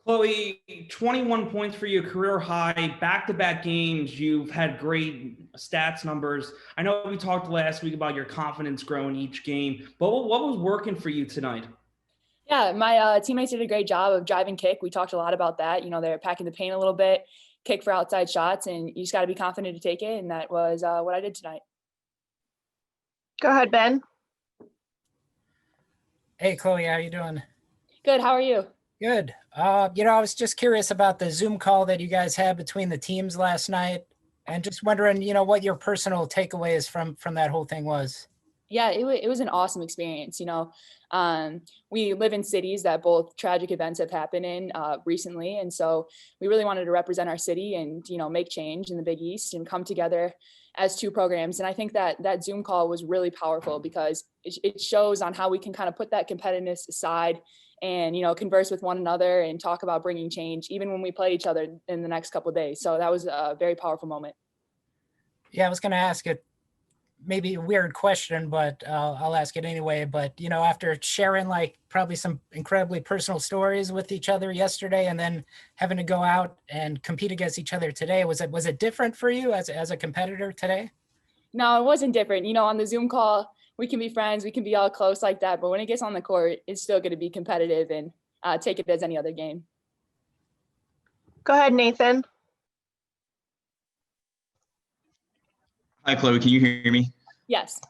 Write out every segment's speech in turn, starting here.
Chloe, 21 points for your career high, back-to-back games. You've had great stats numbers. I know we talked last week about your confidence growing each game, but what was working for you tonight? Yeah, my teammates did a great job of driving kick. We talked a lot about that. They're packing the paint a little bit, kick for outside shots, and you just got to be confident to take it. And that was what I did tonight. Go ahead, Ben. Hey, Chloe, how you doing? Good. How are you? Good. I was just curious about the Zoom call that you guys had between the teams last night, and just wondering, what your personal takeaways from that whole thing was. Yeah, it was an awesome experience. We live in cities that both tragic events have happened in recently. And so we really wanted to represent our city and, make change in the Big East and come together as two programs. And I think that Zoom call was really powerful because it shows on how we can kind of put that competitiveness aside and, converse with one another and talk about bringing change, even when we play each other in the next couple of days. So that was a very powerful moment. Yeah, I was going to ask it. Maybe a weird question, but I'll ask it anyway. But, after sharing probably some incredibly personal stories with each other yesterday and then having to go out and compete against each other today, was it different for you as a competitor today? No, it wasn't different. On the Zoom call, we can be friends, we can be all close like that. But when it gets on the court, it's still going to be competitive and take it as any other game. Go ahead, Nathan. Hi, Chloe. Can you hear me? Yes.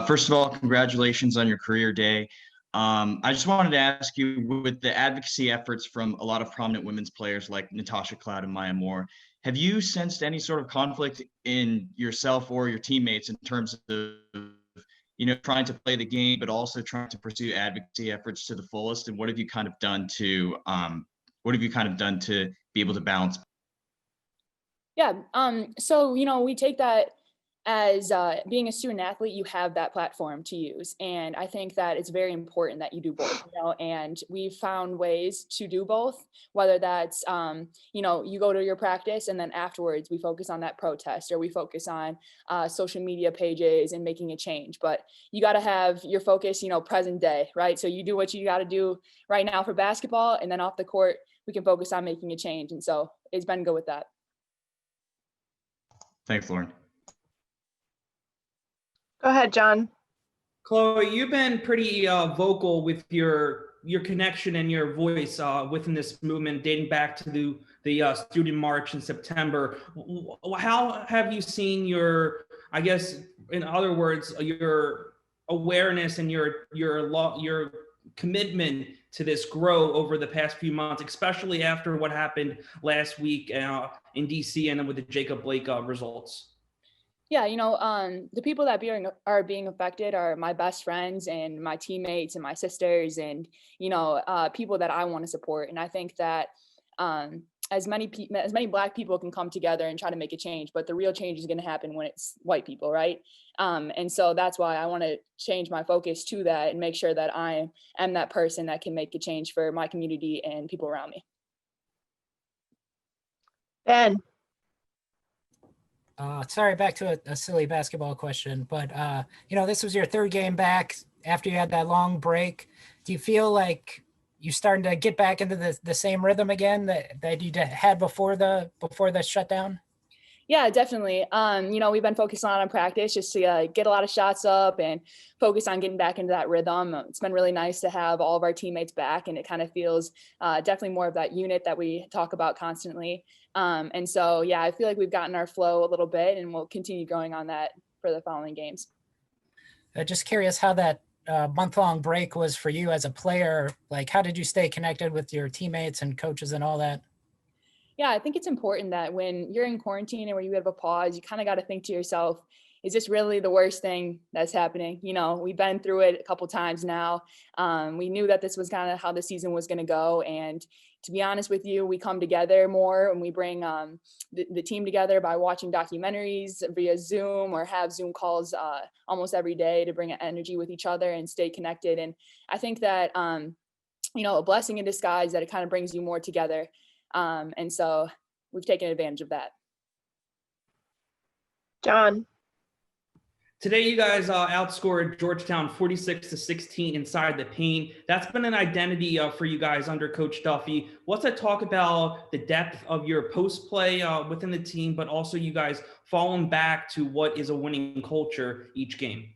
First of all, congratulations on your career day. I just wanted to ask you, with the advocacy efforts from a lot of prominent women's players like Natasha Cloud and Maya Moore, have you sensed any sort of conflict in yourself or your teammates in terms of, trying to play the game, but also trying to pursue advocacy efforts to the fullest? And what have you kind of done to be able to balance? Yeah. So, we take that as being a student athlete, you have that platform to use. And I think that it's very important that you do both, and we've found ways to do both, whether that's, you go to your practice and then afterwards we focus on that protest or we focus on social media pages and making a change. But you got to have your focus, present day, right? So you do what you got to do right now for basketball, and then off the court, we can focus on making a change. And so it's been good with that. Thanks, Lauren. Go ahead, John. Chloe, you've been pretty vocal with your connection and your voice within this movement, dating back to the student march in September. How have you seen your, I guess, in other words, your awareness and your commitment to this grow over the past few months, especially after what happened last week in DC and then with the Jacob Blake results? Yeah, the people that are being affected are my best friends and my teammates and my sisters and, people that I want to support. And I think that as many Black people can come together and try to make a change, but the real change is going to happen when it's white people, right? And so that's why I want to change my focus to that and make sure that I am that person that can make a change for my community and people around me. Ben. Sorry, back to a silly basketball question, but this was your third game back after you had that long break. Do you feel like you're starting to get back into the same rhythm again that you had before the shutdown? Yeah, definitely. We've been focusing on practice just to get a lot of shots up and focus on getting back into that rhythm. It's been really nice to have all of our teammates back, and it kind of feels definitely more of that unit that we talk about constantly. And so, yeah, I feel like we've gotten our flow a little bit, and we'll continue going on that for the following games. Just curious how that month-long break was for you as a player. Like, how did you stay connected with your teammates and coaches and all that? Yeah, I think it's important that when you're in quarantine and where you have a pause, you kind of got to think to yourself, is this really the worst thing that's happening? We've been through it a couple times now. We knew that this was kind of how the season was going to go. And to be honest with you, we come together more and we bring the team together by watching documentaries via Zoom or have Zoom calls almost every day to bring energy with each other and stay connected. And I think that, a blessing in disguise that it kind of brings you more together. And so we've taken advantage of that. John. Today, you guys outscored Georgetown 46-16 inside the paint. That's been an identity for you guys under Coach Duffy. What's that talk about the depth of your post play within the team, but also you guys falling back to what is a winning culture each game?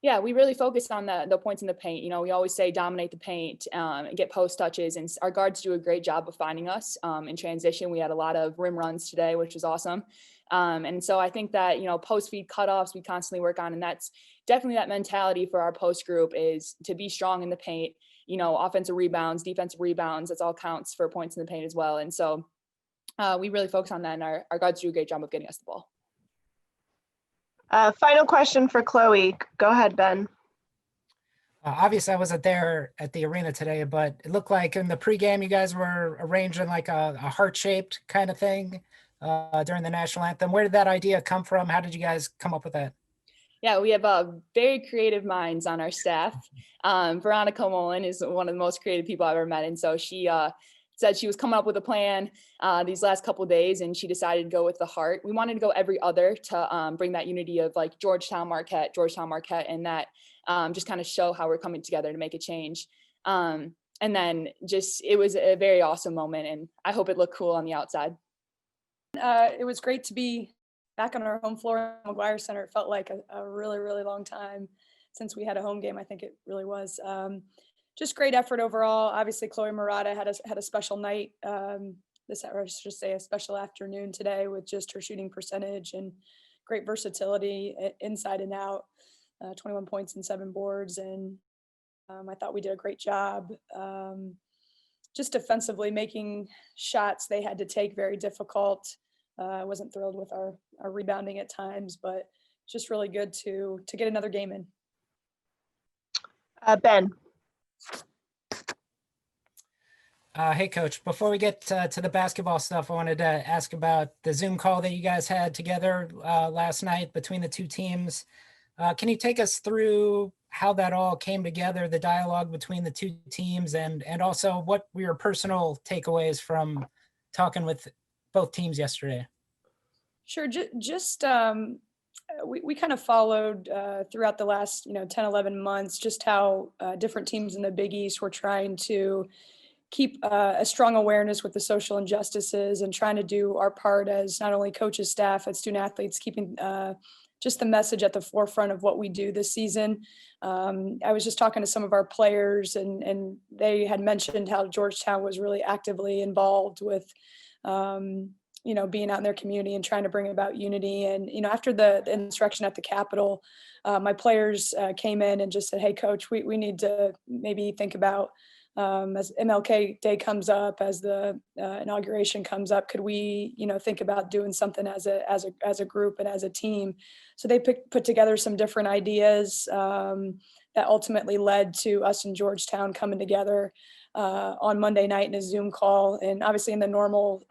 Yeah, we really focus on the points in the paint. You know, we always say dominate the paint and get post touches, and our guards do a great job of finding us in transition. We had a lot of rim runs today, which was awesome. And so I think that, you know, post feed cutoffs we constantly work on, and that's definitely that mentality for our post group is to be strong in the paint. You know, offensive rebounds, defensive rebounds, that's all counts for points in the paint as well. And so we really focus on that, and our guards do a great job of getting us the ball. Final question for Chloe. Go ahead, Ben. Obviously, I wasn't there at the arena today, but it looked like in the pregame, you guys were arranging like a heart-shaped kind of thing during the national anthem. Where did that idea come from? How did you guys come up with that? Yeah, we have very creative minds on our staff. Veronica Mullen is one of the most creative people I've ever met. And so she said she was coming up with a plan these last couple of days, and she decided to go with the heart. We wanted to go every other to bring that unity of like Georgetown, Marquette, and that just kind of show how we're coming together to make a change. And then just, it was a very awesome moment, and I hope it looked cool on the outside. It was great to be back on our home floor at McGuire Center. It felt like a really, really long time since we had a home game. I think it really was. Just great effort overall. Obviously, Chloe Marotta had a special night. Or I should say a special afternoon today with just her shooting percentage and great versatility inside and out. 21 points and 7 boards, and I thought we did a great job. Just defensively making shots they had to take very difficult. I wasn't thrilled with our rebounding at times, but just really good to get another game in. Ben. Hey, Coach, before we get to the basketball stuff, I wanted to ask about the Zoom call that you guys had together last night between the two teams. Can you take us through how that all came together, the dialogue between the two teams, and also what were your personal takeaways from talking with both teams yesterday? Sure. Just we kind of followed throughout the last 10, 11 months just how different teams in the Big East were trying to keep a strong awareness with the social injustices and trying to do our part as not only coaches, staff, and student athletes, keeping just the message at the forefront of what we do this season. I was just talking to some of our players, and they had mentioned how Georgetown was really actively involved with being out in their community and trying to bring about unity. And, after the insurrection at the Capitol, my players came in and just said, hey, Coach, we need to maybe think about, as MLK Day comes up, as the inauguration comes up, could we, think about doing something as a group and as a team? So they put together some different ideas that ultimately led to us in Georgetown coming together on Monday night in a Zoom call. And obviously in the normal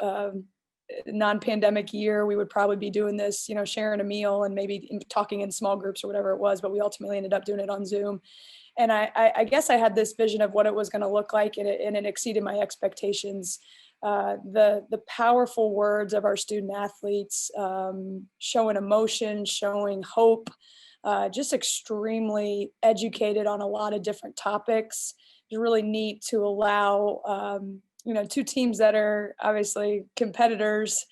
non-pandemic year, we would probably be doing this, sharing a meal and maybe talking in small groups or whatever it was, but we ultimately ended up doing it on Zoom. And I guess I had this vision of what it was going to look like, and it exceeded my expectations. The powerful words of our student athletes, showing emotion, showing hope, just extremely educated on a lot of different topics. It's really neat to allow two teams that are obviously competitors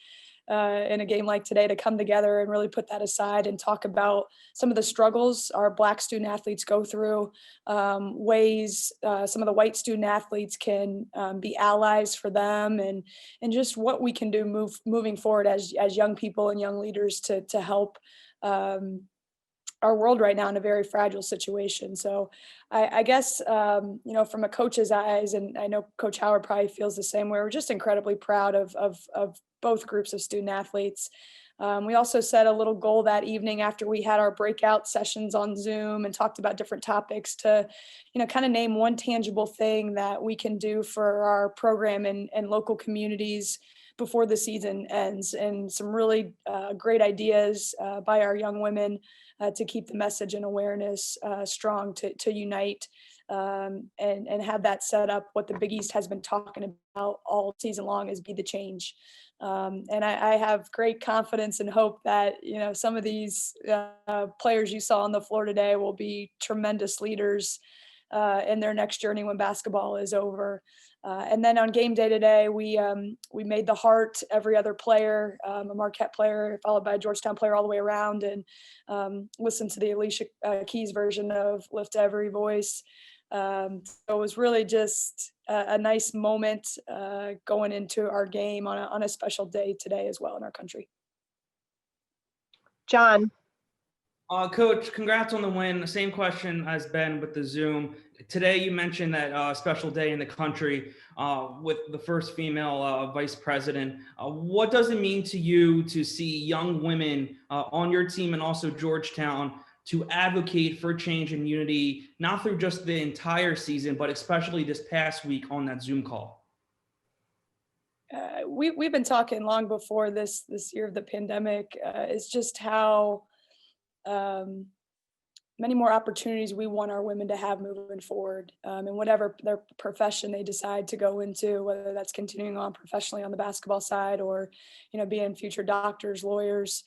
in a game like today to come together and really put that aside and talk about some of the struggles our Black student athletes go through, ways some of the white student athletes can be allies for them, and just what we can do moving forward as young people and young leaders to help our world right now in a very fragile situation. So I guess, from a coach's eyes, and I know Coach Howard probably feels the same way, we're just incredibly proud of both groups of student athletes. We also set a little goal that evening after we had our breakout sessions on Zoom and talked about different topics to, kind of name one tangible thing that we can do for our program and local communities before the season ends, and some really great ideas by our young women to keep the message and awareness strong, to unite and have that set up. What the Big East has been talking about all season long is be the change. And I have great confidence and hope that, some of these players you saw on the floor today will be tremendous leaders in their next journey when basketball is over. And then on game day today, we made the Heart every other player, a Marquette player, followed by a Georgetown player all the way around, and listened to the Alicia Keys version of Lift Every Voice. So it was really just a nice moment going into our game on a special day today as well in our country. John. Coach, congrats on the win. Same question as Ben with the Zoom. Today, you mentioned that special day in the country with the first female vice president. What does it mean to you to see young women on your team and also Georgetown to advocate for change and unity, not through just the entire season, but especially this past week on that Zoom call? We've been talking long before this year of the pandemic. It's just how many more opportunities we want our women to have moving forward, in whatever their profession they decide to go into, whether that's continuing on professionally on the basketball side or, being future doctors, lawyers,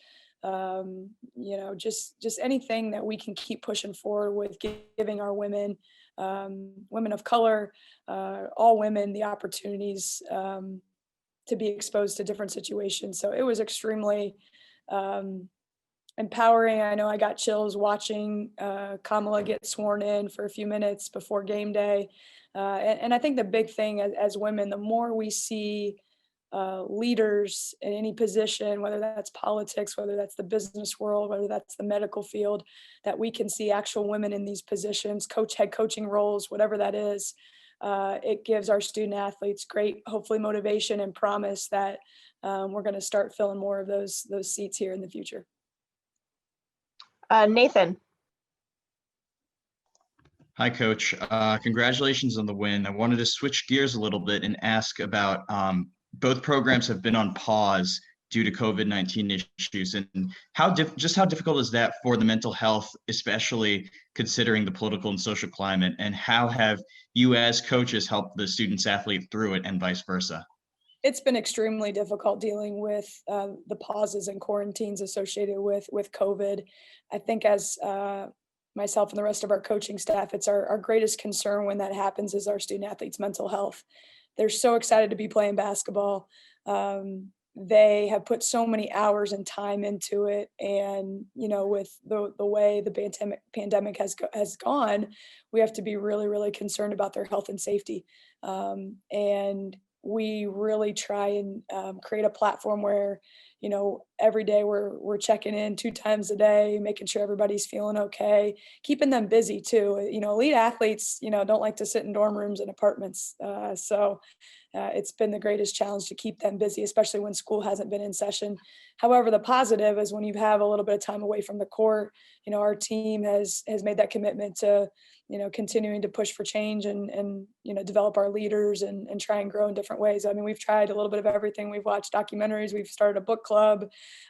just anything that we can keep pushing forward with giving our women, women of color, all women the opportunities to be exposed to different situations. So it was extremely empowering. I know I got chills watching Kamala get sworn in for a few minutes before game day. And I think the big thing as women, the more we see leaders in any position, whether that's politics, whether that's the business world, whether that's the medical field, that we can see actual women in these positions, head coaching roles, whatever that is, it gives our student athletes great, hopefully, motivation and promise that we're going to start filling more of those seats here in the future. Nathan. Hi, Coach. Congratulations on the win. I wanted to switch gears a little bit and ask about both programs have been on pause due to COVID-19 issues, and how difficult is that for the mental health, especially considering the political and social climate, and how have you as coaches helped the students athlete through it and vice versa? It's been extremely difficult dealing with the pauses and quarantines associated with COVID. I think as myself and the rest of our coaching staff, it's our greatest concern when that happens is our student athletes' mental health. They're so excited to be playing basketball. They have put so many hours and time into it. And, with the way the pandemic has gone, we have to be really, really concerned about their health and safety. And we really try and create a platform where, every day we're checking in 2 times a day, making sure everybody's feeling okay, keeping them busy too. Elite athletes, don't like to sit in dorm rooms and apartments. So it's been the greatest challenge to keep them busy, especially when school hasn't been in session. However, the positive is when you have a little bit of time away from the court, our team has made that commitment to, continuing to push for change and develop our leaders and try and grow in different ways. I mean, we've tried a little bit of everything. We've watched documentaries. We've started a book club.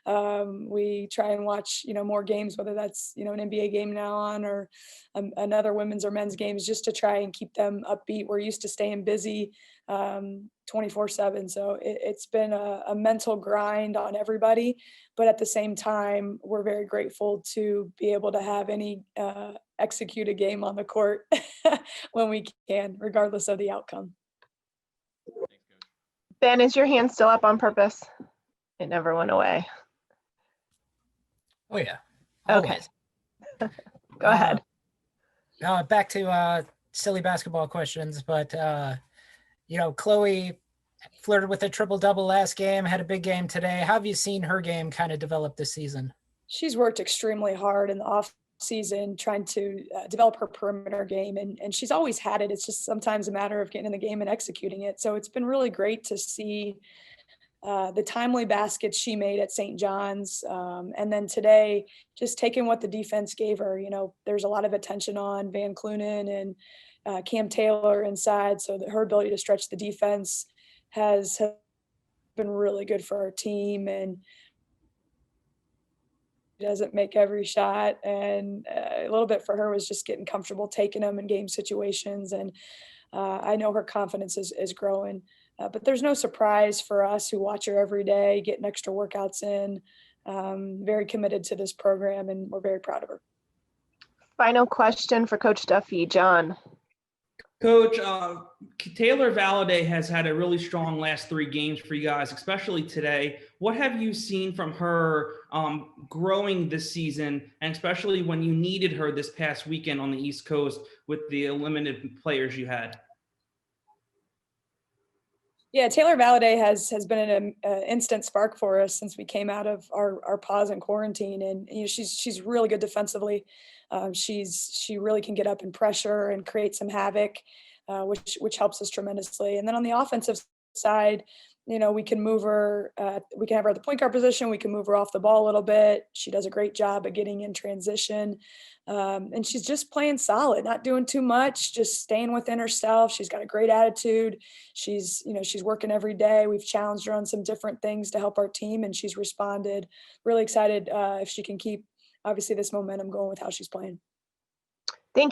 We try and watch, more games, whether that's, an NBA game now on or another women's or men's games, just to try and keep them upbeat. We're used to staying busy 24/7. So it's been a mental grind on everybody. But at the same time, we're very grateful to be able to have any execute a game on the court when we can, regardless of the outcome. Ben, is your hand still up on purpose? It never went away. Oh yeah. Okay. Always. Go ahead. Back to silly basketball questions, but Chloe flirted with a triple-double last game, had a big game today. How have you seen her game kind of develop this season? She's worked extremely hard in the off season trying to develop her perimeter game, and she's always had it. It's just sometimes a matter of getting in the game and executing it. So it's been really great to see the timely baskets she made at St. John's. And then today, just taking what the defense gave her. There's a lot of attention on Van Clunen and Cam Taylor inside. So that her ability to stretch the defense has, has, been really good for our team. And, doesn't make every shot. And a little bit for her was just getting comfortable taking them in game situations. And I know her confidence is growing. But there's no surprise for us who watch her every day, getting extra workouts in, very committed to this program, and we're very proud of her. Final question for Coach Duffy, John. Coach, Taylor Valladay has had a really strong last 3 games for you guys, especially today. What have you seen from her growing this season, and especially when you needed her this past weekend on the East Coast with the limited players you had? Yeah, Taylor Valladay has been an instant spark for us since we came out of our pause in quarantine, and she's really good defensively. She really can get up and pressure and create some havoc, which helps us tremendously. And then on the offensive side, we can move her. We can have her at the point guard position. We can move her off the ball a little bit. She does a great job at getting in transition, and she's just playing solid, not doing too much, just staying within herself. She's got a great attitude. She's working every day. We've challenged her on some different things to help our team, and she's responded. Really excited if she can keep, obviously, this momentum going with how she's playing.